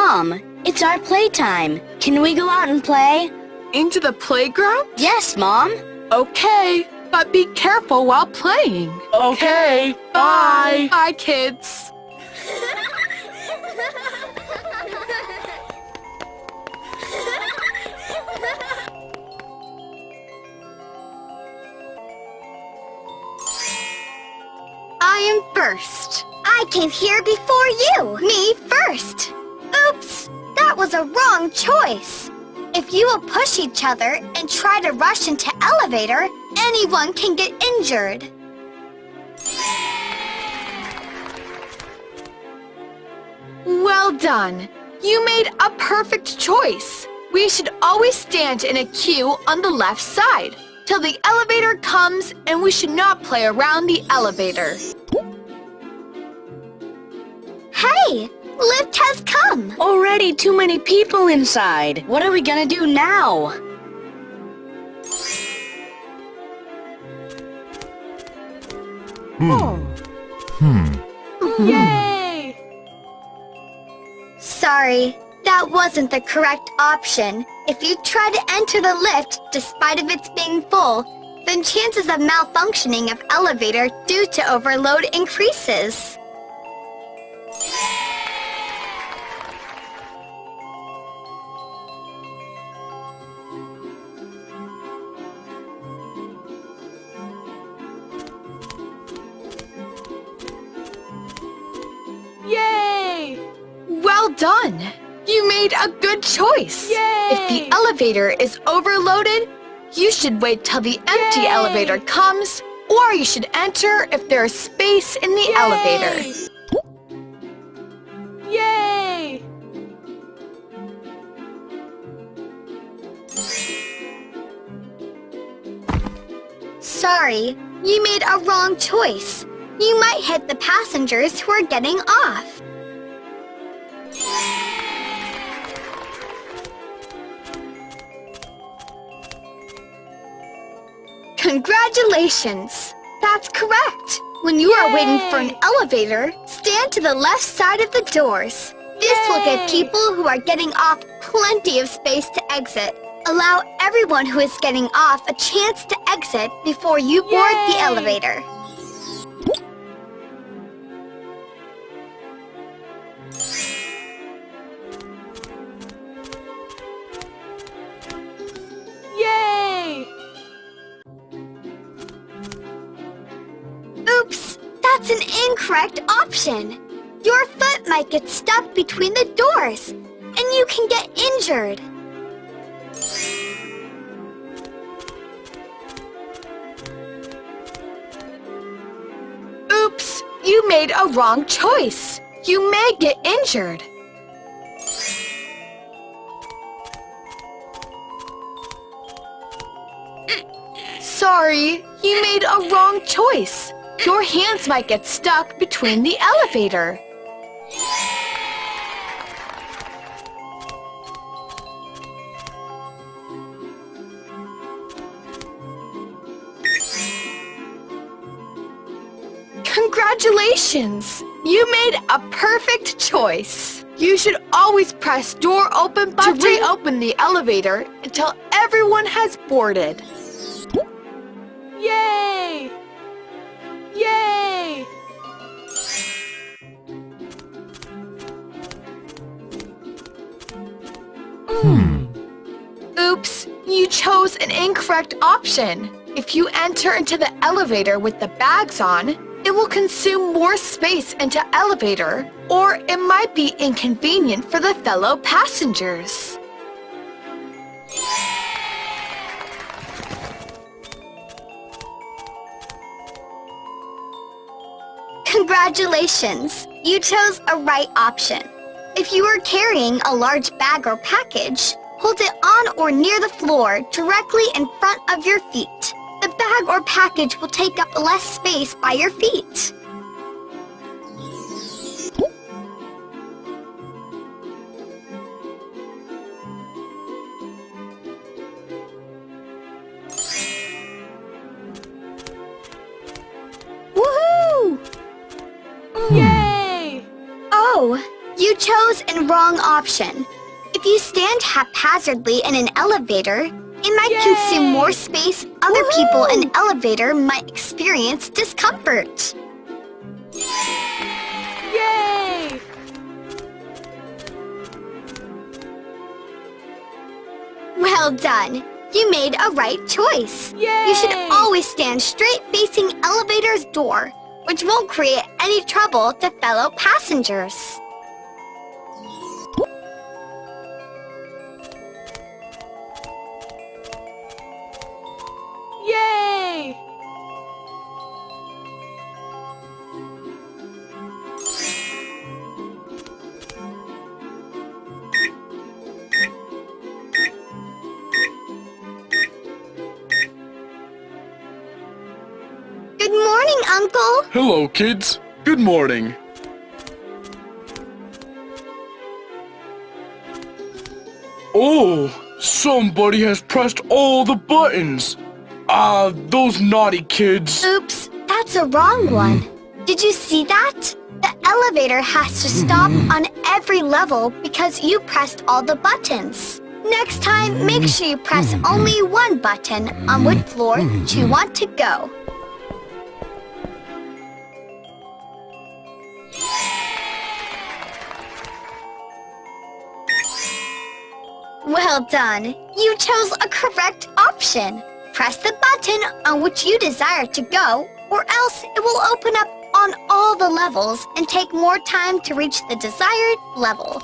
Mom, it's our playtime. Can we go out and play? Into the playground? Yes, Mom. Okay, but be careful while playing. Okay, bye. Bye, kids. I am first. I came here before you. Me first. Oops, that was a wrong choice. If you will push each other and try to rush into elevator, anyone can get injured. Well done. You made a perfect choice. We should always stand in a queue on the left side till the elevator comes, and we should not play around the elevator. Hey, lift has come. Already too many people inside. What are we gonna do now? Yay! Sorry, that wasn't the correct option. If you try to enter the lift despite of its being full, then chances of malfunctioning of elevator due to overload increases. Yay! Well done! You made a good choice. Yay! If the elevator is overloaded, you should wait till the empty Yay! elevator comes, or you should enter if there is space in the elevator. Yay! Sorry, you made a wrong choice. You might hit the passengers who are getting off. Congratulations! That's correct. When you are waiting for an elevator, stand to the left side of the doors. This will give people who are getting off plenty of space to exit. Allow everyone who is getting off a chance to exit before you board the elevator. Yay! Oops, that's an incorrect option. Your foot might get stuck between the doors, and you can get injured. Oops, you made a wrong choice. You may get injured. Sorry, you made a wrong choice. Your hands might get stuck between the elevator. Congratulations! You made a perfect choice. You should always press door open button to reopen the elevator until everyone has boarded. Yay! Yay! Oops, you chose an incorrect option. If you enter into the elevator with the bags on, it will consume more space into elevator, or it might be inconvenient for the fellow passengers. Congratulations! You chose a right option. If you are carrying a large bag or package, hold it on or near the floor directly in front of your feet. The bag or package will take up less space by your feet. Woohoo! Yay! Oh, you chose chose a wrong option. If you stand haphazardly in an elevator, it might consume more space. Other people in the elevator might experience discomfort. Yay! Well done. You made a right choice. Yay! You should always stand straight facing elevator's door, which won't create any trouble to fellow passengers. Yay! Good morning, Uncle. Hello, kids. Good morning. Oh, somebody has pressed all the buttons. Those naughty kids. Oops, that's a wrong one. Did you see that? The elevator has to stop on every level because you pressed all the buttons. Next time, make sure you press only one button on which floor you want to go. Well done. You chose a correct option. Press the button on which you desire to go, or else it will open up on all the levels and take more time to reach the desired level.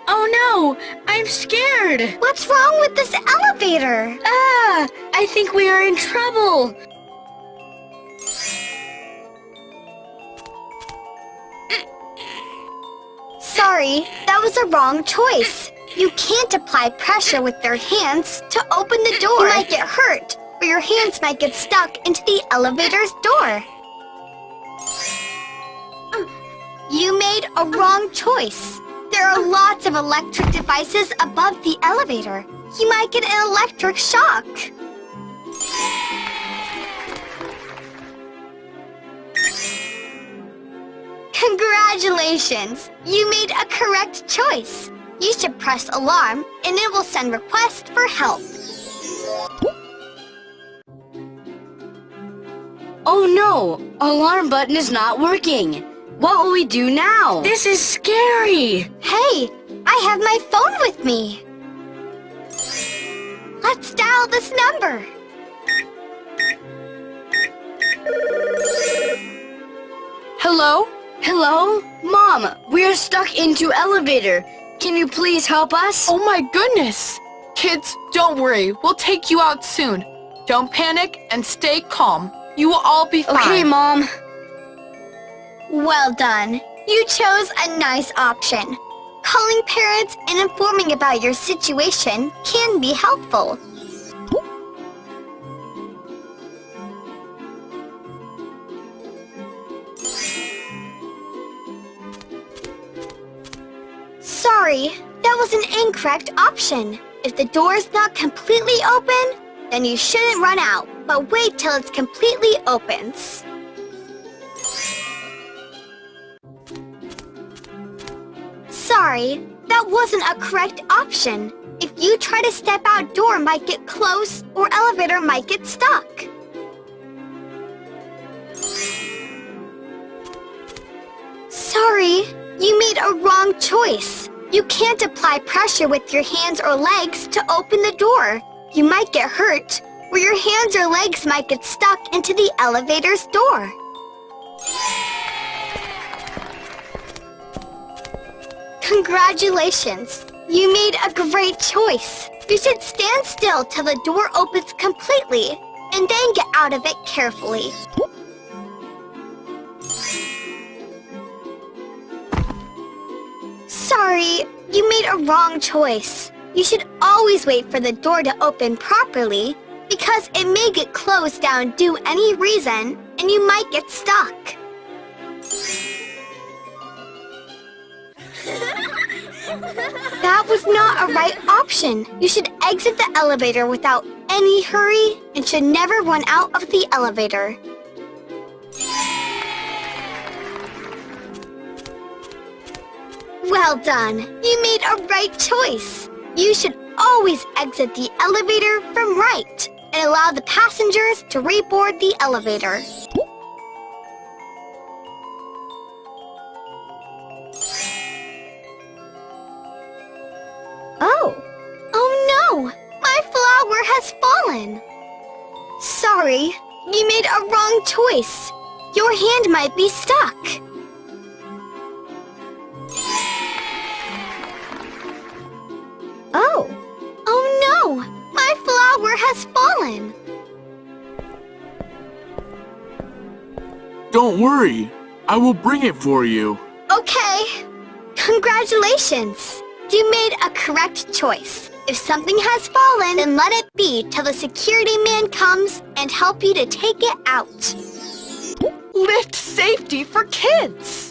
Oh no! I'm scared! What's wrong with this elevator? I think we are in trouble! Sorry, that was a wrong choice. You can't apply pressure with your hands to open the door. You might get hurt, or your hands might get stuck into the elevator's door. You made a wrong choice. There are lots of electric devices above the elevator. You might get an electric shock. Congratulations! You made a correct choice. You should press alarm and it will send requests for help. Oh no! Alarm button is not working. What will we do now? This is scary! Hey, I have my phone with me. Let's dial this number. Hello? Hello? Mom, we are stuck into elevator. Can you please help us? Oh my goodness! Kids, don't worry. We'll take you out soon. Don't panic and stay calm. You will all be fine. Okay, Mom. Well done. You chose a nice option. Calling parents and informing about your situation can be helpful. Sorry, that was an incorrect option. If the door is not completely open, then you shouldn't run out, but wait till it's completely opens. Sorry, that wasn't a correct option. If you try to step out, door might get closed or elevator might get stuck. Sorry, you made a wrong choice. You can't apply pressure with your hands or legs to open the door. You might get hurt, or your hands or legs might get stuck into the elevator's door. Congratulations! You made a great choice. You should stand still till the door opens completely, and then get out of it carefully. Sorry, you made a wrong choice. You should always wait for the door to open properly, because it may get closed down due to any reason, and you might get stuck. That was not a right option. You should exit the elevator without any hurry and should never run out of the elevator. Well done. You made a right choice. You should always exit the elevator from right and allow the passengers to reboard the elevator. Oh no! My flower has fallen. Sorry, you made a wrong choice. Your hand might be stuck. Oh no! My flower has fallen. Don't worry. I will bring it for you. Okay. Congratulations. You made a correct choice. If something has fallen, then let it be till the security man comes and help you to take it out. Lift safety for kids.